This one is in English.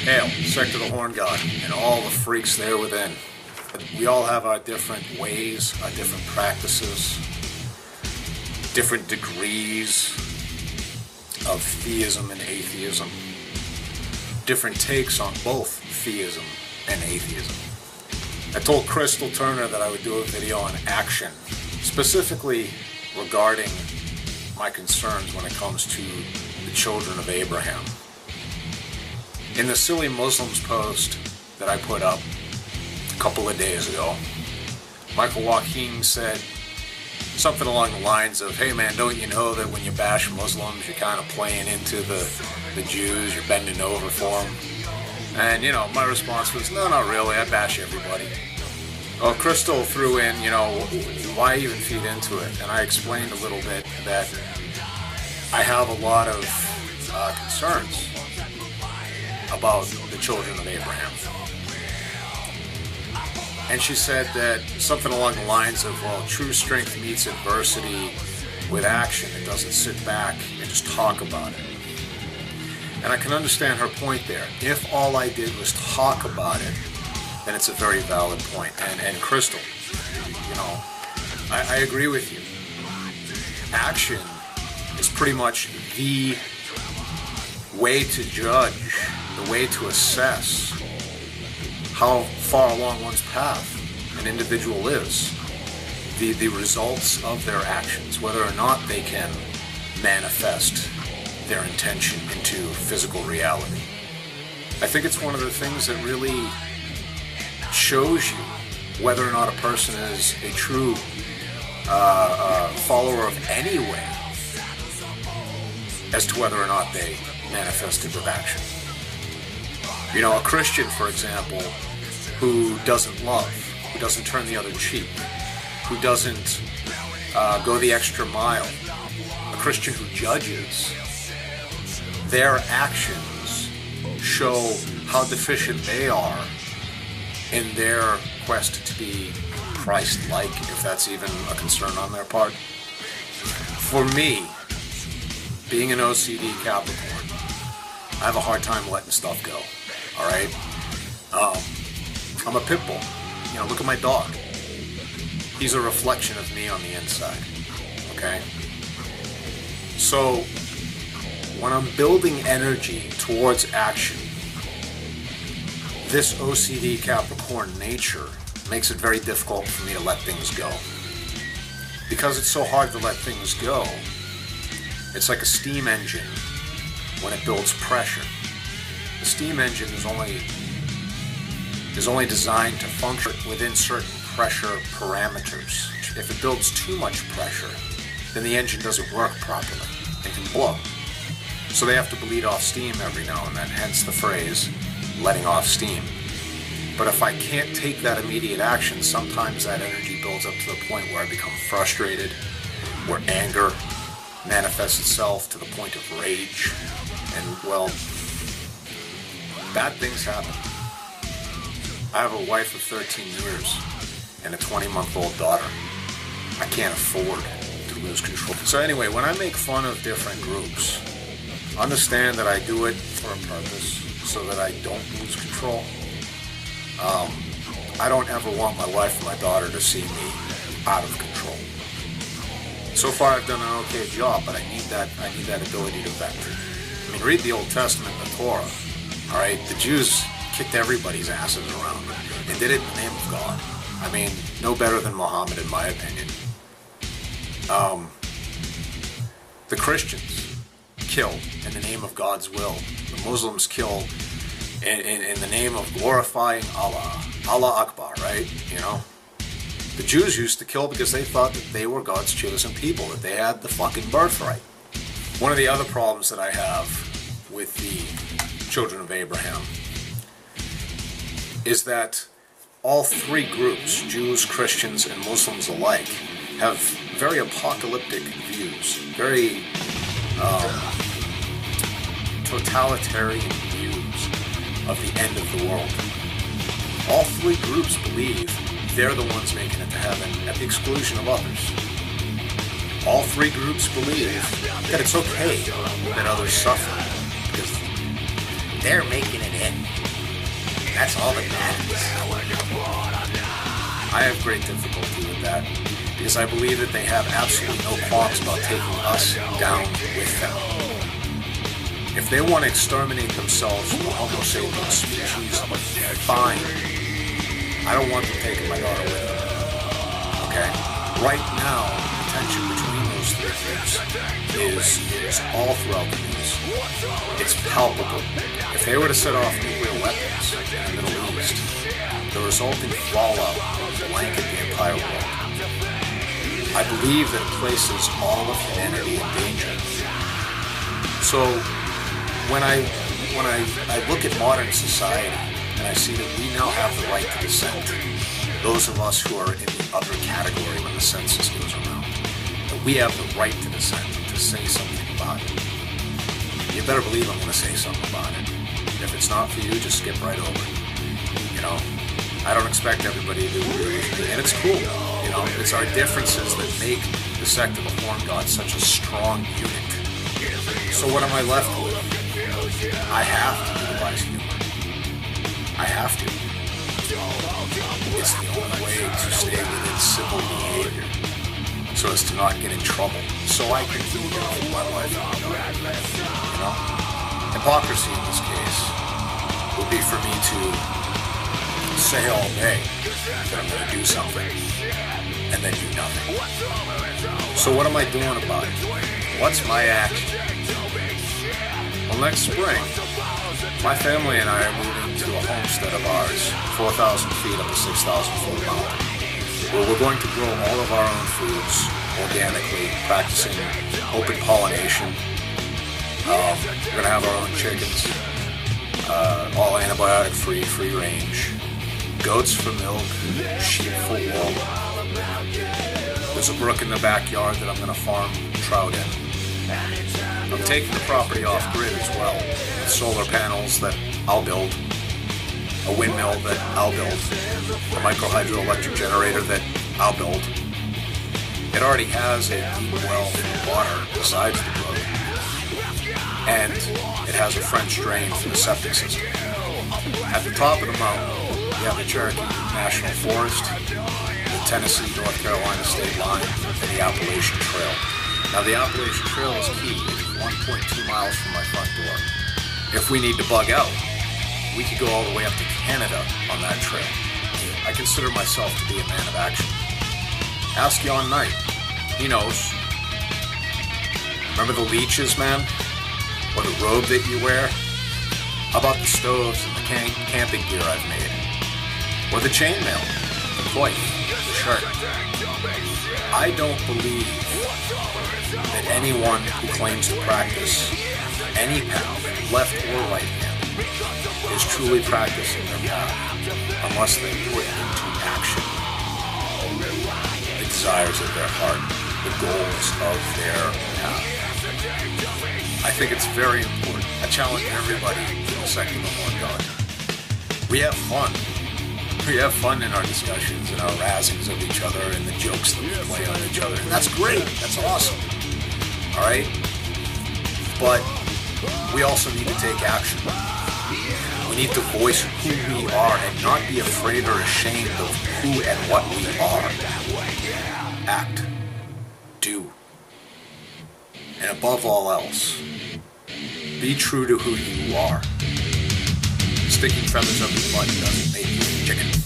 Hail, Sect of the Horn God, and all the freaks there within. We all have our different ways, our different practices, different degrees of theism and atheism, different takes on both theism and atheism. I told Crystal Turner that I would do a video on action, specifically regarding my concerns when it comes to the children of Abraham. In the Silly Muslims post that I put up a couple of days ago, Michael Joaquin said something along the lines of, hey man, don't you know that when you bash Muslims, you're kind of playing into the Jews, you're bending over for them? And, you know, my response was, no, not really, I bash everybody. Well, Crystal threw in, you know, why even feed into it? And I explained a little bit that I have a lot of concerns about the children of Abraham. And she said that something along the lines of, well, true strength meets adversity with action. It doesn't sit back and just talk about it. And I can understand her point there. If all I did was talk about it, then it's a very valid point. And Crystal, you know, I agree with you. Action is pretty much the way to judge, the way to assess how far along one's path an individual is, the results of their actions, whether or not they can manifest their intention into physical reality. I think it's one of the things that really shows you whether or not a person is a true follower of any way, as to whether or not they manifest it with action. You know, a Christian, for example, who doesn't love, who doesn't turn the other cheek, who doesn't go the extra mile, a Christian who judges, their actions show how deficient they are in their quest to be Christ-like, if that's even a concern on their part. For me, being an OCD Capricorn, I have a hard time letting stuff go, all right? I'm a pit bull. You know, look at my dog. He's a reflection of me on the inside, okay? So, when I'm building energy towards action, this OCD Capricorn nature makes it very difficult for me to let things go. Because it's so hard to let things go, it's like a steam engine when it builds pressure. The steam engine is only designed to function within certain pressure parameters. If it builds too much pressure, then the engine doesn't work properly. It can blow. So they have to bleed off steam every now and then, hence the phrase, letting off steam. But if I can't take that immediate action, sometimes that energy builds up to the point where I become frustrated, where anger manifests itself to the point of rage, and, well, bad things happen. I have a wife of 13 years and a 20-month-old daughter. I can't afford to lose control. So anyway, when I make fun of different groups, understand that I do it for a purpose so that I don't lose control. I don't ever want my wife and my daughter to see me out of control. So far I've done an okay job, but I need that ability to vent. I mean, read the Old Testament, the Torah. All right, the Jews kicked everybody's asses around and did it in the name of God. I mean, no better than Muhammad, in my opinion. The Christians kill in the name of God's will. The Muslims kill in the name of glorifying Allah. Allah Akbar, right? You know? The Jews used to kill because they thought that they were God's chosen people, that they had the fucking birthright. One of the other problems that I have with the children of Abraham is that all three groups, Jews, Christians, and Muslims alike, have very apocalyptic views, very totalitarian views of the end of the world. All three groups believe they're the ones making it to heaven at the exclusion of others. All three groups believe that it's okay that others suffer, because they're making it in. That's all that matters. I have great difficulty with that because I believe that they have absolutely no qualms about taking us down with them. If they want to exterminate themselves from the Homo sapiens species, fine. I don't want them taking my daughter with them. Okay? Right now, the tension between those three groups is all throughout the news. It's palpable. If they were to set off nuclear weapons in the Middle East, the resulting fallout would blanket the entire world. I believe that it places all of humanity in danger. So when I look at modern society and I see that we now have the right to dissent, those of us who are in the other category when the census goes around, that we have the right to dissent, to say something about it. You better believe I'm going to say something about it. If it's not for you, just skip right over it. You know, I don't expect everybody to agree with me, and it's cool. You know, it's our differences that make the Sect of the Horn God such a strong unit. So what am I left with? I have to utilize humor. I have to. It's the only way to stay within civil behavior, so as to not get in trouble, so I can live my life. You know, hypocrisy in this case would be for me to say all day that I'm going to do something and then do nothing. So what am I doing about it? What's my action? Well, next spring, my family and I are moving to a homestead of ours, 4,000 feet up a 6,000-foot mountain, where we're going to grow all of our own foods organically, practicing open pollination. We're going to have our own chickens, all antibiotic-free, free range, goats for milk, sheep for wool. There's a brook in the backyard that I'm going to farm trout in. I'm taking the property off grid as well, with solar panels that I'll build, a windmill that I'll build, a micro-hydroelectric generator that I'll build. It already has a deep well for water besides the brook, and it has a French drain for the septic system. At the top of the mountain, we have the Cherokee National Forest, the Tennessee-North Carolina state line, and the Appalachian Trail. Now, the Appalachian Trail is key. It's 1.2 miles from my front door. If we need to bug out, we could go all the way up to Canada on that trail. I consider myself to be a man of action. Ask Yon Knight. He knows. Remember the leeches, man? Or the robe that you wear? How about the stoves and the camping gear I've made? Or the chainmail, the coif, the shirt? I don't believe that anyone who claims to practice any path, left or right hand, is truly practicing their path unless they put into action the desires of their heart, the goals of their path. I think it's very important. I challenge everybody in the Sect of the Horn God. We have fun. We have fun in our discussions and our razzings of each other and the jokes that we play on each other. And that's great. That's awesome. All right? But we also need to take action. We need to voice who we are and not be afraid or ashamed of who and what we are. Act. Do. And above all else, be true to who you are. Sticking feathers up your butt doesn't make you a chicken.